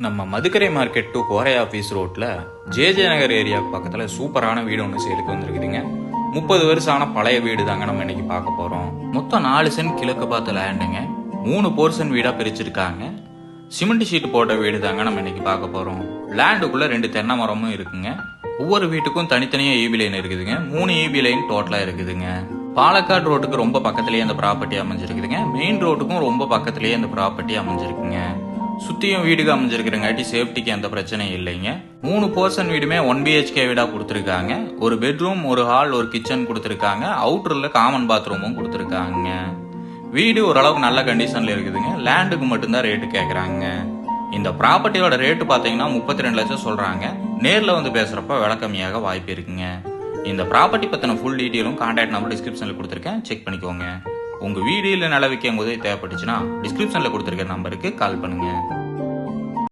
நம்ம Madukkarai market to கோரை office ரோட்டில் ஜேஜே நகர் ஏரியாவுக்கு பக்கத்தில் சூப்பரான வீடு ஒன்று சேலுக்கு வந்துருக்குதுங்க. 30 வருஷம் ஆன பழைய வீடு தாங்க நம்ம இன்னைக்கு பார்க்க போகிறோம். மொத்தம் 4 சென்ட் கிழக்கு பார்த்து லேண்டுங்க. 3 போர்ஷன் வீடாக பிரிச்சிருக்காங்க. சிமெண்ட் ஷீட் போட்ட வீடு தாங்க நம்ம இன்னைக்கு பார்க்க போகிறோம். லேண்டுக்குள்ளே 2 தென்னை மரமும் இருக்குங்க. ஒவ்வொரு வீட்டுக்கும் தனித்தனியாக ஈபி லைன் இருக்குதுங்க. 3 ஈபி லைன் டோட்டலாக இருக்குதுங்க. பாலக்காடு ரோட்டுக்கு ரொம்ப பக்கத்துலேயே அந்த ப்ராப்பர்ட்டி அமைஞ்சிருக்குதுங்க. மெயின் ரோட்டுக்கும் ரொம்ப பக்கத்துலேயே அந்த ப்ராப்பர்ட்டி அமைஞ்சிருக்குங்க. சுத்தியும் வீடுக்கு அமைஞ்சிருக்கிறங்காட்டி சேஃப்டிக்கு எந்த பிரச்சனையும் இல்லைங்க. 3 போர்ஷன் வீடுமே 1 BHK வீடா கொடுத்துருக்காங்க. ஒரு பெட்ரூம், ஒரு ஹால், ஒரு கிச்சன் கொடுத்துருக்காங்க. அவுட்டர்ல காமன் பாத்ரூமும் கொடுத்துருக்காங்க. வீடு ஓரளவுக்கு நல்ல கண்டிஷன்ல இருக்குதுங்க. லேண்டுக்கு மட்டும்தான் ரேட்டு கேட்குறாங்க. இந்த ப்ராப்பர்ட்டியோட ரேட்டு பார்த்தீங்கன்னா 32 லட்சம் சொல்றாங்க. நேரில் வந்து பேசுறப்ப விலை கம்மியாக வாய்ப்பு இருக்குங்க. இந்த ப்ராப்பர்ட்டி பத்தின ஃபுல் டீட்டெயிலும் கான்டாக்ட் நம்பர் டிஸ்கிரிப்ஷன்ல கொடுத்துருக்கேன், செக் பண்ணிக்கோங்க. உங்க வீடு இல்லை நில விற்கும் போது தேவைப்பட்டுச்சுன்னா டிஸ்கிரிப்ஷன்ல கொடுத்துருக்க நம்பருக்கு கால் பண்ணுங்க.